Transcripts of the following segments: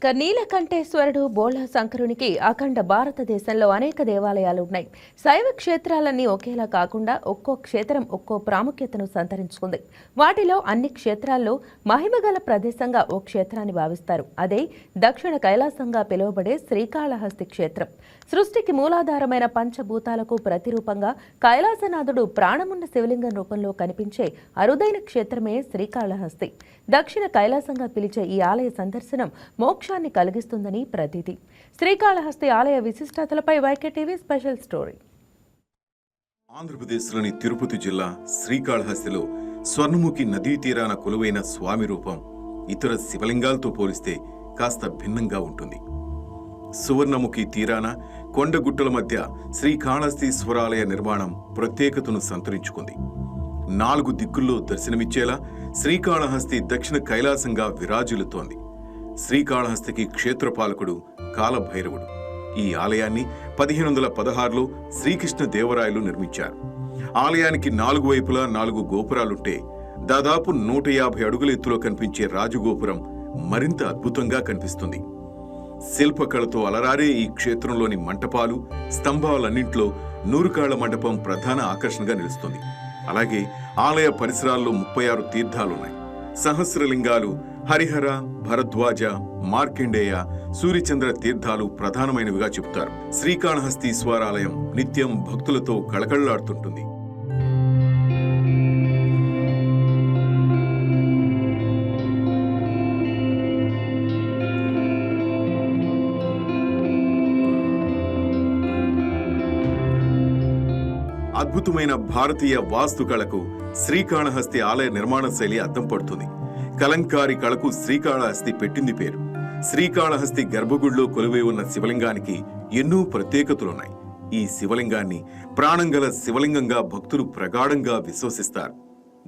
నీలకంఠేశ్వరుడు బోళ శంకరునికి అఖండ భారతదేశంలో అనేక దేవాలయాలు ఉన్నాయి. శైవ క్షేత్రాలన్నీ ఒకేలా కాకుండా ఒక్కో క్షేత్రం ఒక్కో ప్రాముఖ్యతను సంతరించుకుంది. వాటిలో అన్ని క్షేత్రాల్లో మహిమగల ప్రదేశంగా ఓ క్షేత్రాన్ని భావిస్తారు. అదే దక్షిణ కైలాసంగా పిలువబడే శ్రీకాళహస్తి క్షేత్రం. సృష్టికి మూలాధారమైన పంచభూతాలకు ప్రతిరూపంగా కైలాసనాథుడు ప్రాణమున్న శివలింగం రూపంలో కనిపించే అరుదైన క్షేత్రమే శ్రీకాళహస్తి. దక్షిణ కైలాసంగా పిలిచే ఈ ఆలయ సందర్శనం మోక్షాన్ని కలిగిస్తుందని ప్రతీతి. శ్రీకాళహస్తి ఆలయ విశిష్టతలపై వైకే టీవీ స్పెషల్ స్టోరీ. ఆంధ్రప్రదేశ్లోని తిరుపతి జిల్లా శ్రీకాళహస్తిలో స్వర్ణముఖి నదీ తీరాన కొలువైన స్వామి రూపం ఇతర శివలింగాలతో పోలిస్తే కాస్త భిన్నంగా ఉంటుంది. సువర్ణముఖి తీరాన కొండగుట్టల మధ్య శ్రీకాళహస్తీశ్వరాలయ నిర్మాణం ప్రత్యేకతను సంతరించుకుంది. 4 దిక్కుల్లో దర్శనమిచ్చేలా శ్రీకాళహస్తి దక్షిణ కైలాసంగా విరాజిల్లుతోంది. శ్రీకాళహస్తికి క్షేత్రపాలకుడు కాలభైరవుడు. ఈ ఆలయాన్ని 1516లో శ్రీకృష్ణ దేవరాయలు నిర్మించారు. ఆలయానికి 4 వైపులా 4 గోపురాలుంటే దాదాపు 150 అడుగుల ఎత్తులో కనిపించే రాజగోపురం మరింత అద్భుతంగా కనిపిస్తుంది. శిల్పకళతో అలరారే ఈ క్షేత్రంలోని మంటపాలు, స్తంభాలన్నింటిలో నూరుకాళ్ల మండపం ప్రధాన ఆకర్షణగా నిలుస్తుంది. అలాగే ఆలయ పరిసరాల్లో 36 తీర్థాలున్నాయి. సహస్రలింగాలు, హరిహర, భరద్వాజ, మార్కండేయ, సూర్యచంద్ర తీర్థాలు ప్రధానమైనవిగా చెబుతారు. శ్రీకాళహస్తీశ్వరాలయం నిత్యం భక్తులతో కళకళలాడుతుంటుంది. అద్భుతమైన భారతీయ వాస్తుకళకు శ్రీకాళహస్తి ఆలయ నిర్మాణ శైలి అద్దం పడుతుంది. కలంకారి కళకు శ్రీకాళహస్తి పెట్టింది పేరు. శ్రీకాళహస్తి గర్భగుడిలో కొలువై ఉన్న శివలింగానికి ఎన్నో ప్రత్యేకతలున్నాయి. ఈ శివలింగాన్ని ప్రాణంగల శివలింగంగా భక్తులు ప్రగాఢంగా విశ్వసిస్తారు.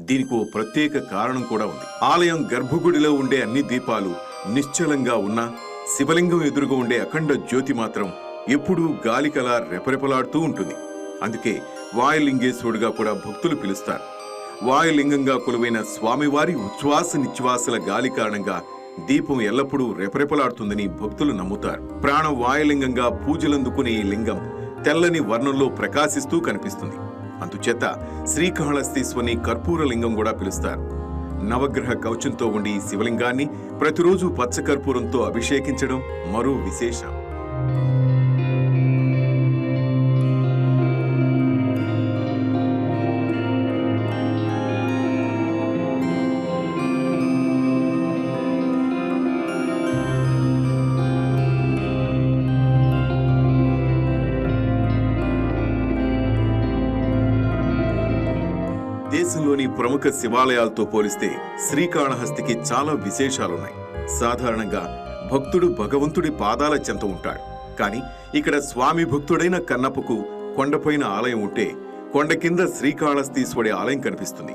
దీనికి ఓ ప్రత్యేక కారణం కూడా ఉంది. ఆలయం గర్భగుడిలో ఉండే అన్ని దీపాలు నిశ్చలంగా ఉన్నా శివలింగం ఎదురుగా ఉండే అఖండ జ్యోతి మాత్రం ఎప్పుడూ గాలికలా రెపరెపలాడుతూ ఉంటుంది. అందుకే వాయులింగేశ్వరుడుగా కూడా భక్తులు పిలుస్తారు. వాయులింగంగా కొలువైన స్వామివారి ఉచ్ఛ్వాస నిశ్వాసల గాలి కారణంగా దీపం ఎల్లప్పుడూ రెపరెపలాడుతుందని భక్తులు నమ్ముతారు. ప్రాణ వాయులింగంగా పూజలందుకునే ఈ లింగం తెల్లని వర్ణంలో ప్రకాశిస్తూ కనిపిస్తుంది. అందుచేత శ్రీకాళహస్తీశ్వరుని కర్పూర లింగం కూడా పిలుస్తారు. నవగ్రహ కవచంతో ఉండి ఈ శివలింగాన్ని ప్రతిరోజు పచ్చకర్పూరంతో అభిషేకించడం మరో విశేషం. దేశంలోని ప్రముఖ శివాలయాలతో పోలిస్తే శ్రీకాళహస్తికి చాలా విశేషాలున్నాయి. సాధారణంగా భక్తుడు భగవంతుడి పాదాల చెంత ఉంటాడు. కానీ ఇక్కడ స్వామి భక్తుడైన కన్నప్పకు కొండపైన ఆలయం ఉంటే కొండ కింద శ్రీకాళహస్తీశ్వరుడి ఆలయం కనిపిస్తుంది.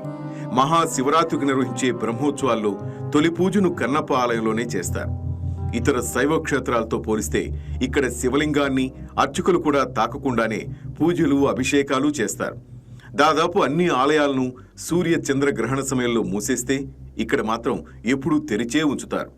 మహాశివరాత్రికి నిర్వహించే బ్రహ్మోత్సవాల్లో తొలి పూజను కన్నప్ప ఆలయంలోనే చేస్తారు. ఇతర శైవ క్షేత్రాలతో పోలిస్తే ఇక్కడ శివలింగాన్ని అర్చకులు కూడా తాకకుండానే పూజలు, అభిషేకాలు చేస్తారు. దాదాపు అన్ని ఆలయాలను సూర్య చంద్ర గ్రహణ సమయంలో మూసేస్తే ఇక్కడ మాత్రం ఎప్పుడూ తెరిచే ఉంచుతారు.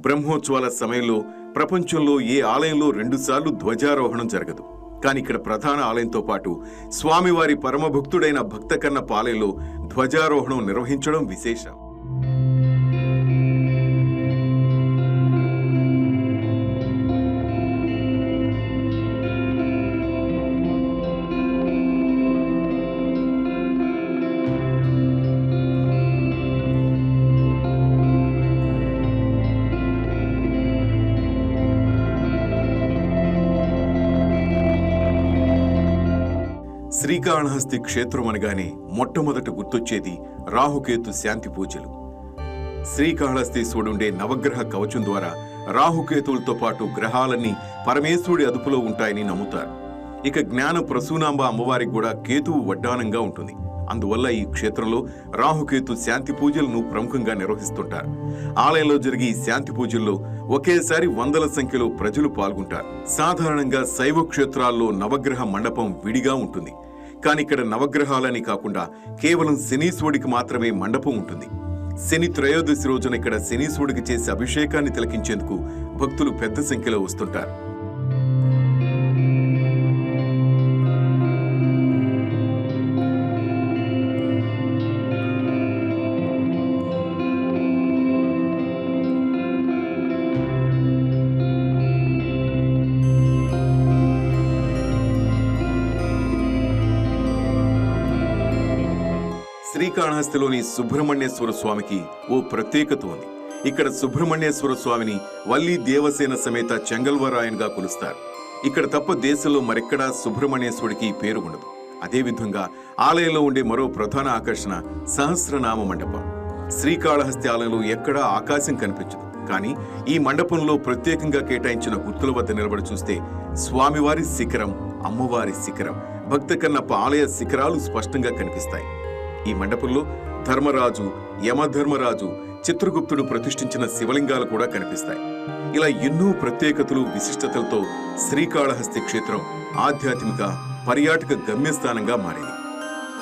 బ్రహ్మోత్సవాల సమయంలో ప్రపంచంలో ఏ ఆలయంలో 2 సార్లు ధ్వజారోహణం జరగదు. కానీ ఇక్కడ ప్రధాన ఆలయంతో పాటు స్వామివారి పరమభక్తుడైన భక్త కన్నప్ప ఆలయంలో ధ్వజారోహణం నిర్వహించడం విశేషం. శ్రీకాళహస్తి క్షేత్రం అనగానే మొట్టమొదట గుర్తొచ్చేది రాహుకేతు శాంతి పూజలు. శ్రీకాళహస్తీశ్వరుడుండే నవగ్రహ కవచం ద్వారా రాహుకేతువులతో పాటు గ్రహాలన్నీ పరమేశ్వరుడి అదుపులో ఉంటాయని నమ్ముతారు. ఇక జ్ఞాన ప్రసూనాంబ అమ్మవారికి కూడా కేతువు వడ్డానంగా ఉంటుంది. అందువల్ల ఈ క్షేత్రంలో రాహుకేతు శాంతి పూజలను ప్రముఖంగా నిర్వహిస్తుంటారు. ఆలయంలో జరిగే ఈ శాంతి పూజల్లో ఒకేసారి వందల సంఖ్యలో ప్రజలు పాల్గొంటారు. సాధారణంగా శైవ క్షేత్రాల్లో నవగ్రహ మండపం విడిగా ఉంటుంది. కానీ ఇక్కడ నవగ్రహాలని కాకుండా కేవలం శనీశ్వరుడికి మాత్రమే మండపం ఉంటుంది. శని త్రయోదశి రోజున ఇక్కడ శనీశ్వరుడికి చేసే అభిషేకాన్ని తిలకించేందుకు భక్తులు పెద్ద సంఖ్యలో వస్తుంటారు. శ్రీకాళహస్తిలోని సుబ్రహ్మణ్యేశ్వర స్వామికి ఓ ప్రత్యేకత ఉంది. ఇక్కడ సుబ్రహ్మణ్యేశ్వర స్వామిని వల్లి దేవసేన సమేత చెంగల్వరాయన్గా కొలుస్తారు. ఇక్కడ తప్ప దేశంలో మరెక్కడా సుబ్రహ్మణ్యేశ్వరుడికి పేరు ఉండదు. అదేవిధంగా ఆలయంలో ఉండే మరో ప్రధాన ఆకర్షణ సహస్రనామ మండపం. శ్రీకాళహస్తి ఆలయంలో ఎక్కడా ఆకాశం కనిపించదు. కానీ ఈ మండపంలో ప్రత్యేకంగా కేటాయించిన గుర్తుల వద్ద నిలబడి చూస్తే స్వామివారి శిఖరం, అమ్మవారి శిఖరం, భక్త కన్నప్ప ఆలయ శిఖరాలు స్పష్టంగా కనిపిస్తాయి. ఈ మండపంలో ధర్మరాజు, యమధర్మరాజు, చిత్రగుప్తుడు ప్రతిష్ఠించిన శివలింగాలు కూడా కనిపిస్తాయి. ఇలా ఎన్నో ప్రత్యేకతలు, విశిష్టతలతో శ్రీకాళహస్తి క్షేత్రం ఆధ్యాత్మిక పర్యాటక గమ్యస్థానంగా మారింది.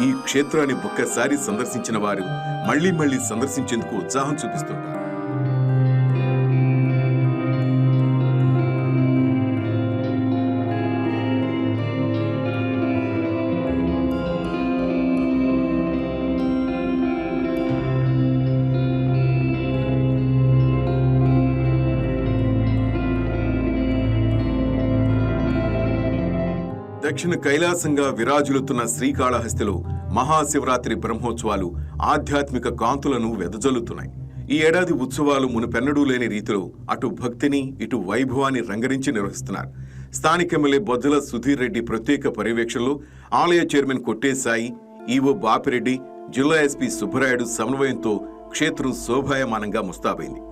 ఈ క్షేత్రాన్ని ఒక్కసారి సందర్శించిన వారు మళ్లీ మళ్లీ సందర్శించేందుకు ఉత్సాహం చూపిస్తుంటారు. దక్షిణ కైలాసంగా విరాజులుతున్న శ్రీకాళహస్తిలో మహాశివరాత్రి బ్రహ్మోత్సవాలు ఆధ్యాత్మిక కాంతులను వెదజల్లుతున్నాయి. ఈ ఏడాది ఉత్సవాలు మునుపెన్నడూ లేని రీతిలో అటు భక్తిని, ఇటు వైభవాన్ని రంగరించి నిర్వహిస్తున్నారు. స్థానిక ఎమ్మెల్యే బొజ్జల సుధీర్ రెడ్డి ప్రత్యేక పర్యవేక్షణలో ఆలయ చైర్మన్ కొట్టేసాయి, ఈవో బాపిరెడ్డి, జిల్లా ఎస్పీ సుబ్బరాయుడు సమన్వయంతో క్షేత్రం శోభాయమానంగా ముస్తాబైంది.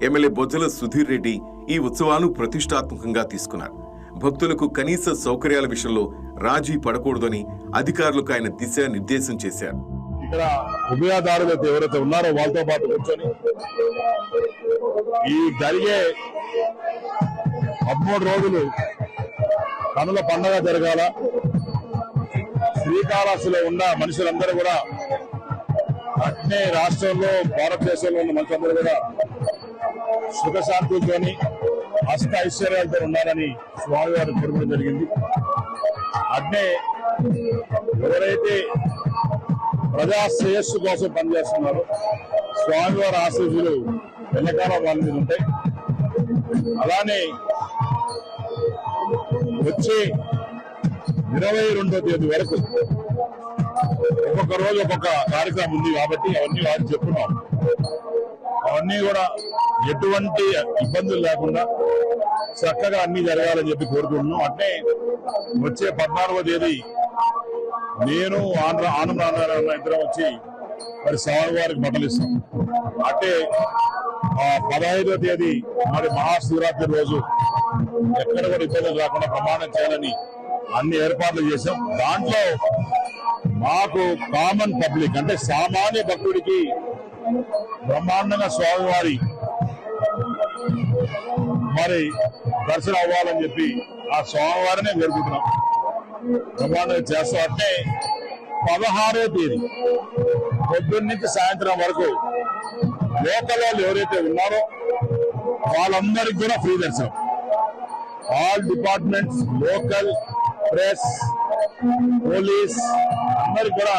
ఎమ్మెల్యే బొజ్జల సుధీర్ రెడ్డి ఈ ఉత్సవాలను ప్రతిష్టాత్మకంగా తీసుకున్నారు. భక్తులకు కనీస సౌకర్యాల విషయంలో రాజీ పడకూడదని అధికారులకు ఆయన దిశా నిర్దేశం చేశారు. ఇక్కడ ఉభయదారులు ఎవరైతే ఉన్నారో వాళ్ళతో పాటు కూర్చొని ఈ జరిగే 13 రోజులు కనుల పండగ జరగాల. శ్రీకాళహస్తిలో ఉన్న మనుషులందరూ కూడా అట్నే రాష్ట్రంలో, భారతదేశంలో ఉన్న మనుషులందరూ కూడా సుఖశాంతులతోని, అష్ట ఐశ్వర్యాలతో ఉండాలని స్వామివారు కోరుకోవడం జరిగింది. అట్నే ఎవరైతే ప్రజా శ్రేయస్సు కోసం పనిచేస్తున్నారో స్వామివారి ఆశీస్సులు ఎల్లకాలం వాళ్ళ మీద ఉంటాయి. అలానే వచ్చే 22వ తేదీ వరకు ఒక్కొక్క రోజు ఒక్కొక్క కార్యక్రమం ఉంది కాబట్టి అవన్నీ వారికి చెప్తున్నాం. అవన్నీ కూడా ఎటువంటి ఇబ్బందులు లేకుండా చక్కగా అన్ని జరగాలని చెప్పి కోరుకుంటున్నాం. అంటే వచ్చే 14వ తేదీ నేను ఆనంద ఇద్దరం వచ్చి మరి స్వామివారికి బట్టలు ఇస్తాం. అంటే 15వ తేదీ మరి మహాశివరాత్రి రోజు ఎక్కడ కూడా ఇబ్బందులు రాకుండా ప్రమాణం చేయాలని అన్ని ఏర్పాట్లు చేశాం. దాంట్లో మాకు కామన్ పబ్లిక్ అంటే సామాన్య భక్తుడికి బ్రహ్మాండంగా స్వామివారి మరి దర్శనం అవ్వాలని చెప్పి ఆ స్వామివారినే వేడుకుంటున్నాం. బ్రహ్మాండంగా చేస్తాం. అంటే 16వ తేదీ పొద్దున్న నుంచి సాయంత్రం వరకు లోకల్ వాళ్ళు ఎవరైతే ఉన్నారో వాళ్ళందరికీ కూడా ఫ్రీ దర్శనం. All departments, local, press, police అందరికి కూడా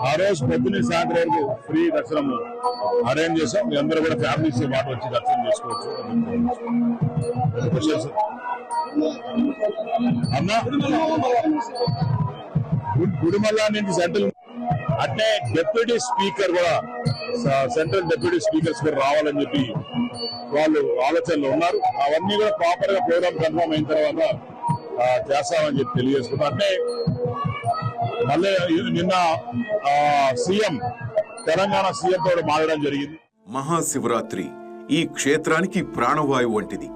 ఆ రోజు పొద్దున్న సాయంత్రం వరకు ఫ్రీ దర్శనం అరేంజ్ చేసాం. మీ అందరూ కూడా ఫ్యామిలీస్ మాట వచ్చి దర్శనం చేసుకోవచ్చు. అన్నా గుడిమల్లా నుంచి సెంట్రల్ అంటే డిప్యూటీ స్పీకర్ కూడా, సెంట్రల్ డిప్యూటీ స్పీకర్స్ కూడా రావాలని చెప్పి వాళ్ళు ఆలోచనలు ఉన్నారు. అవన్నీ కూడా ప్రాపర్ గా ప్రోగ్రామ్ కన్ఫర్మ్ అయిన తర్వాత చేస్తామని చెప్పి తెలియజేసుకున్నాం. అంటే మళ్ళీ నిన్న సీఎం, తెలంగాణ సీఎం తో మాట్లాడడం జరిగింది. మహాశివరాత్రి ఈ క్షేత్రానికి ప్రాణవాయువు వంటిది.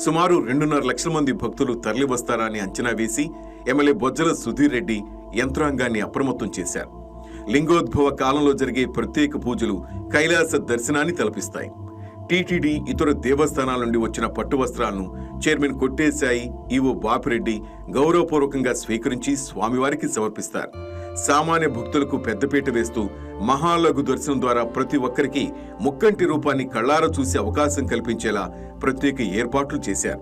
సుమారు 2.5 లక్షల మంది భక్తులు తరలివస్తారని అంచనా వేసి ఎమ్మెల్యే బొజ్జల సుధీర్ రెడ్డి యంత్రాంగాన్ని అప్రమత్తం చేశారు. లింగోద్భవ కాలంలో జరిగే ప్రత్యేక పూజలు కైలాస దర్శనాన్ని తలపిస్తాయి. టీటీడీ, ఇతర దేవస్థానాల నుండి వచ్చిన పట్టు వస్త్రాలను చైర్మన్ కొట్టేశాయి, ఈవో బాపిరెడ్డి గౌరవపూర్వకంగా స్వీకరించి స్వామివారికి సమర్పిస్తారు. సామాన్య భక్తులకు పెద్దపీట వేస్తూ మహాలఘు దర్శనం ద్వారా ప్రతి ఒక్కరికి ముక్కంటి రూపాన్ని కళ్ళారా చూసే అవకాశం కల్పించేలా ప్రత్యేక ఏర్పాట్లు చేశారు.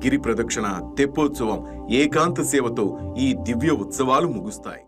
గిరి ప్రదక్షిణ, తెప్పోత్సవం, ఏకాంత సేవతో ఈ దివ్య ఉత్సవాలు ముగుస్తాయి.